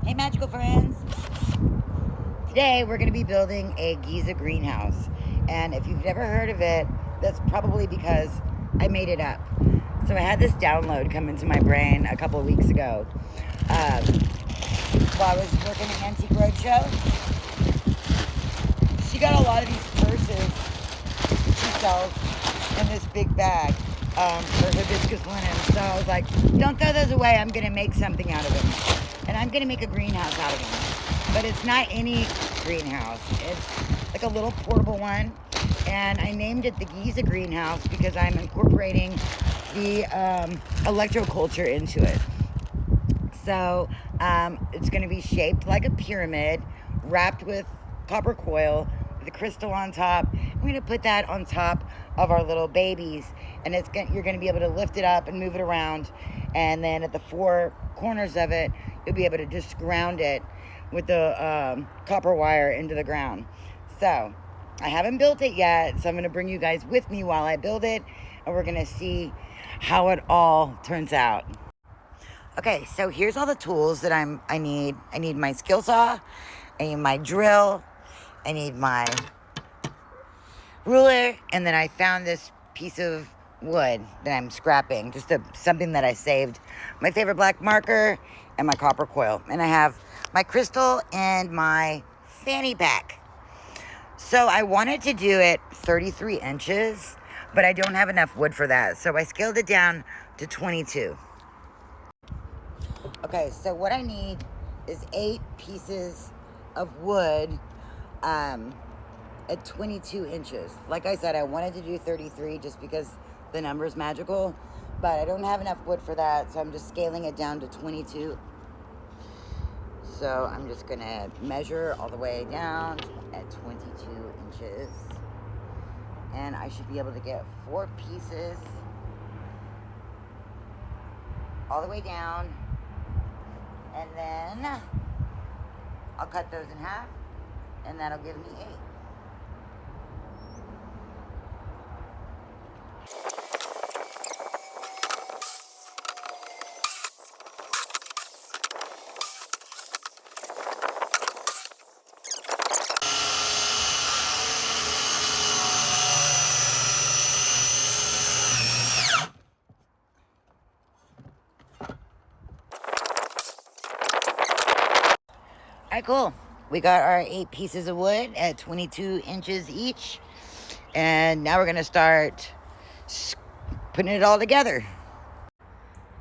Hey magical friends! Today we're going to be building a Giza greenhouse, and if you've never heard of it, that's probably because I made it up. So I had this download come into my brain a couple of weeks ago while I was working at Antique Roadshow. She got a lot of these purses she sells in this big bag for hibiscus linen. So I was like, don't throw those away, I'm going to make something out of them. And I'm going to make a greenhouse out of them. But it's not any greenhouse. It's like a little portable one. And I named it the Giza Greenhouse because I'm incorporating the electroculture into it. So it's going to be shaped like a pyramid, wrapped with copper coil, with a crystal on top. I'm going to put that on top of our little babies. And you're going to be able to lift it up and move it around. And then at the four corners of it, you'll be able to just ground it with the copper wire into the ground. So I haven't built it yet, so I'm going to bring you guys with me while I build it, and we're going to see how it all turns out. Okay, so here's all the tools that I need. I need my skill saw, I need my drill, I need my ruler, and then I found this piece of wood that I'm scrapping, just something that I saved, my favorite black marker, and my copper coil. And I have my crystal and my fanny pack. So I wanted to do it 33 inches, but I don't have enough wood for that. So I scaled it down to 22. Okay, so what I need is 8 pieces of wood at 22 inches. Like I said, I wanted to do 33 just because the number is magical, but I don't have enough wood for that, so I'm just scaling it down to 22. So I'm just gonna measure all the way down at 22 inches, and I should be able to get 4 pieces all the way down, and then I'll cut those in half, and that'll give me 8. Alright, cool. We got our 8 pieces of wood at 22 inches each. And now we're going to start putting it all together.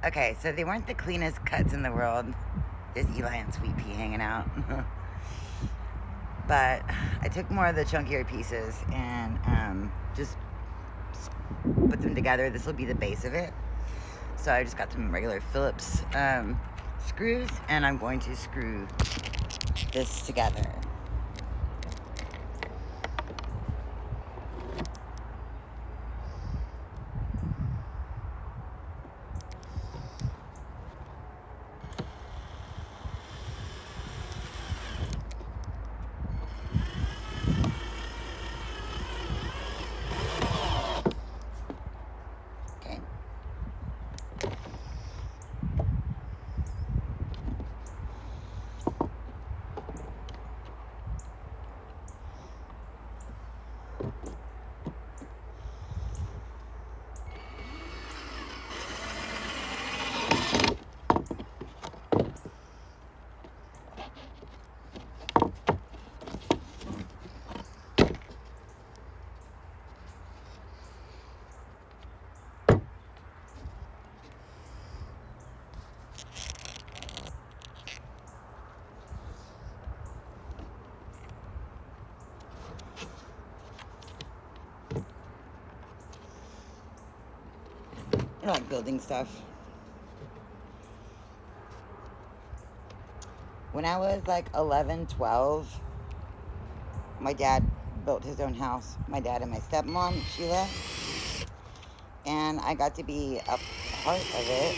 Okay, so they weren't the cleanest cuts in the world. There's Eli and Sweet Pea hanging out. But I took more of the chunkier pieces and just put them together. This will be the base of it. So I just got some regular Phillips screws, and I'm going to screw this together. Okay. I like building stuff. When I was like 11, 12, my dad built his own house. My dad and my stepmom, Sheila. And I got to be a part of it.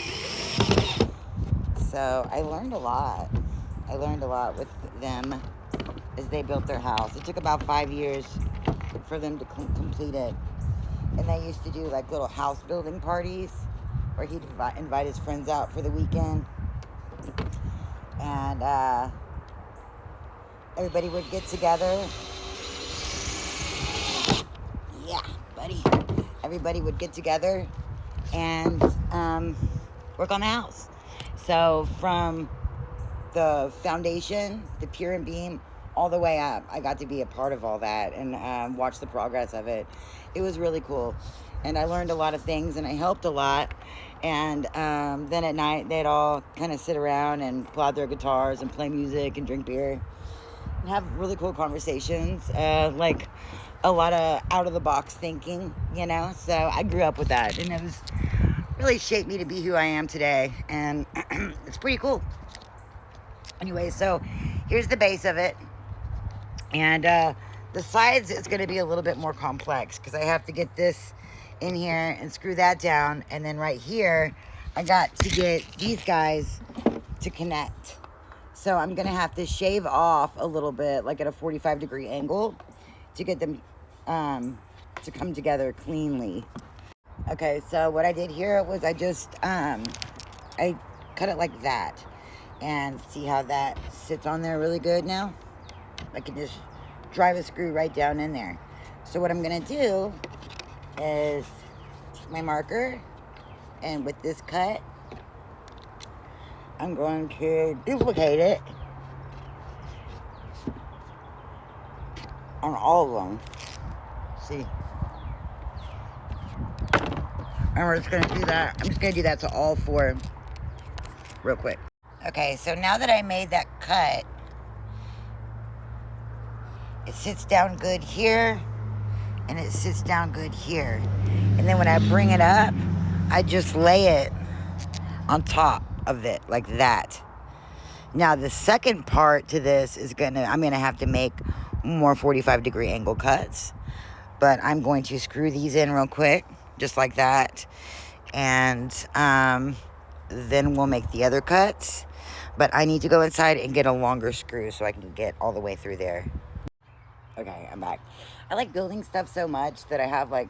So I learned a lot. I learned a lot with them as they built their house. It took about 5 years for them to complete it. And they used to do like little house building parties where he'd invite his friends out for the weekend. and everybody would get together. Yeah, buddy. Everybody would get together and work on the house. So from the foundation, the pier and beam, all the way up, I got to be a part of all that and watch the progress of it. It was really cool. And I learned a lot of things and I helped a lot. And then at night, they'd all kind of sit around and pull out their guitars and play music and drink beer and have really cool conversations. Like a lot of out of the box thinking, you know? So I grew up with that and it was really shaped me to be who I am today. And it's pretty cool. Anyway, so here's the base of it. And the sides, it's going to be a little bit more complex because I have to get this in here and screw that down. And then right here, I got to get these guys to connect. So I'm going to have to shave off a little bit, like at a 45-degree angle, to get them to come together cleanly. Okay, so what I did here was I just, I cut it like that. And see how that sits on there really good now? I can just drive a screw right down in there. So what I'm gonna do is take my marker, and with this cut, I'm going to duplicate it on all of them. See? And we're just gonna do that. I'm just gonna do that to all 4 real quick. Okay, so now that I made that cut, it sits down good here, and it sits down good here. And then when I bring it up, I just lay it on top of it, like that. Now, the second part to this is I'm gonna have to make more 45-degree angle cuts. But I'm going to screw these in real quick, just like that. And then we'll make the other cuts. But I need to go inside and get a longer screw so I can get all the way through there. Okay, I'm back. I like building stuff so much that I have like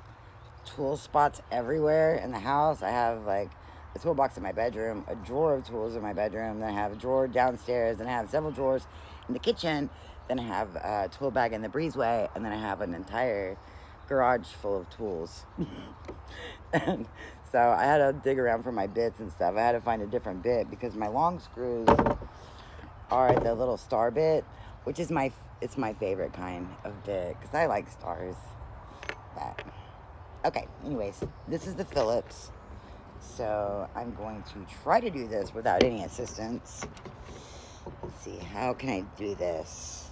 tool spots everywhere in the house. I have like a toolbox in my bedroom, a drawer of tools in my bedroom, then I have a drawer downstairs, then I have several drawers in the kitchen, then I have a tool bag in the breezeway, and then I have an entire garage full of tools. And so I had to dig around for my bits and stuff. I had to find a different bit because my long screws are the little star bit, which is it's my favorite kind of bit because I like stars. That. Okay, anyways, this is the Phillips. So I'm going to try to do this without any assistance. Let's see, how can I do this?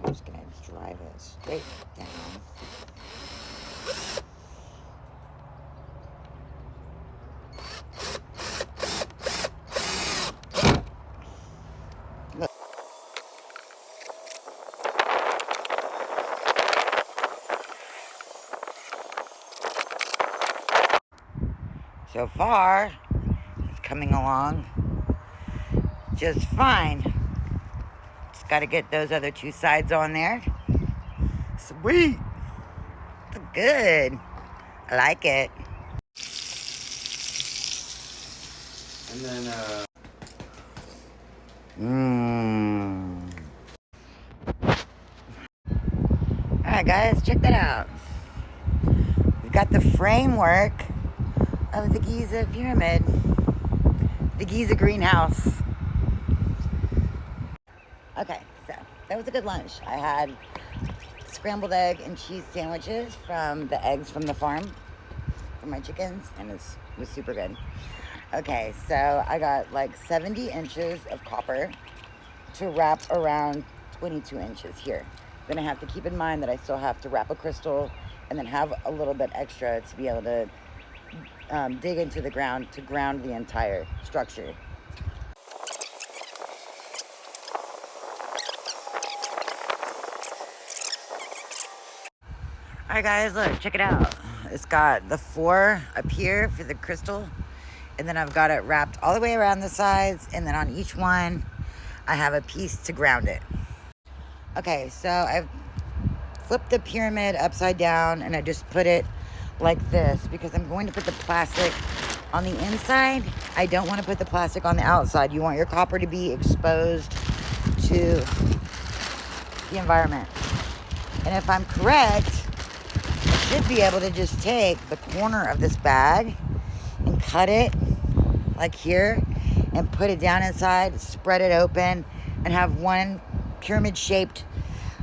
I'm just going to drive it straight down. Look. So far, it's coming along just fine. Just got to get those other 2 sides on there. Sweet. It's good. I like it. And then, Alright guys, check that out. We've got the framework of the Giza pyramid. The Giza Greenhouse. Okay, so that was a good lunch. I had scrambled egg and cheese sandwiches from the eggs from the farm for my chickens, and it was super good. Okay, so I got like 70 inches of copper to wrap around 22 inches here. Then I have to keep in mind that I still have to wrap a crystal and then have a little bit extra to be able to dig into the ground to ground the entire structure. Alright guys, look, check it out. It's got the 4 up here for the crystal, And then I've got it wrapped all the way around the sides. And then on each one, I have a piece to ground it. Okay, so I've flipped the pyramid upside down and I just put it like this because I'm going to put the plastic on the inside. I don't want to put the plastic on the outside. You want your copper to be exposed to the environment. And if I'm correct, I should be able to just take the corner of this bag and cut it like here and put it down inside, spread it open, and have one pyramid shaped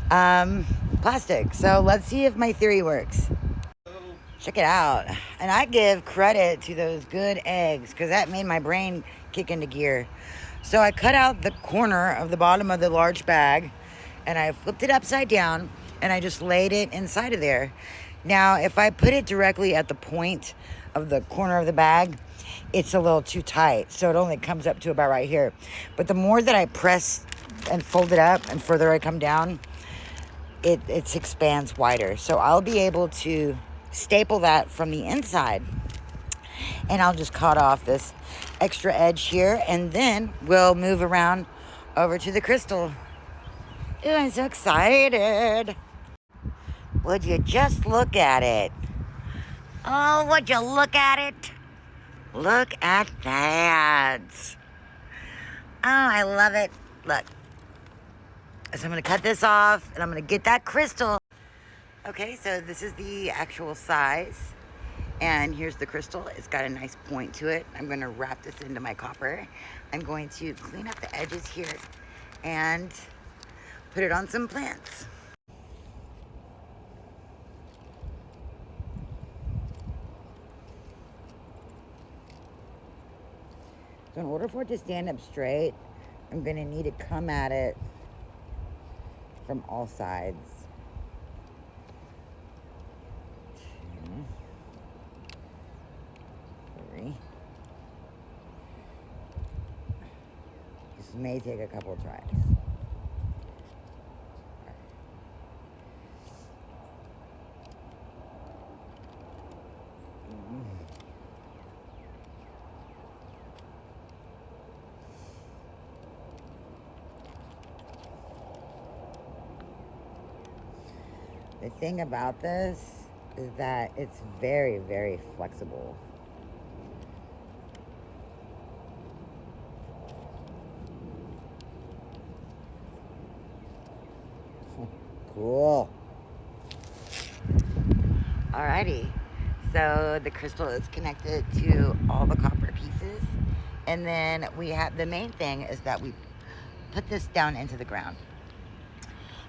plastic. So let's see if my theory works. Check it out. And I give credit to those good eggs because that made my brain kick into gear. So I cut out the corner of the bottom of the large bag and I flipped it upside down and I just laid it inside of there. Now, if I put it directly at the point of the corner of the bag, it's a little too tight. So it only comes up to about right here. But the more that I press and fold it up and further I come down, it expands wider. So I'll be able to staple that from the inside. And I'll just cut off this extra edge here. And then we'll move around over to the crystal. Ooh, I'm so excited. Would you just look at it? Oh, would you look at it? Look at that. Oh, I love it. Look. So I'm going to cut this off and I'm going to get that crystal. Okay, so this is the actual size. And here's the crystal. It's got a nice point to it. I'm going to wrap this into my copper. I'm going to clean up the edges here and put it on some plants. So in order for it to stand up straight, I'm going to need to come at it from all sides. 2, 3. This may take a couple tries. The thing about this is that it's very, very flexible. Cool. Alrighty. So the crystal is connected to all the copper pieces. And then we have, the main thing is that we put this down into the ground.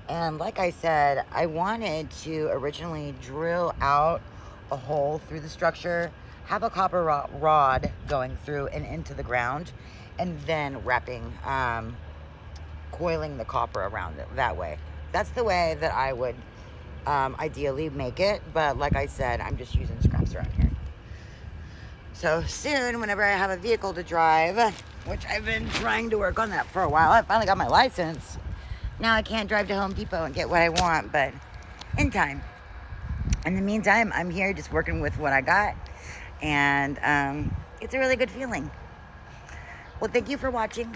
And like I said, I wanted to originally drill out a hole through the structure, have a copper rod going through and into the ground, and then wrapping, coiling the copper around it that way. That's the way that I would ideally make it. But like I said, I'm just using scraps around here. So soon, whenever I have a vehicle to drive, which I've been trying to work on that for a while, I finally got my license. Now I can't drive to Home Depot and get what I want, but in time. In the meantime, I'm here just working with what I got, and it's a really good feeling. Well, thank you for watching,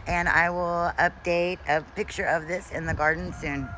and I will update a picture of this in the garden soon.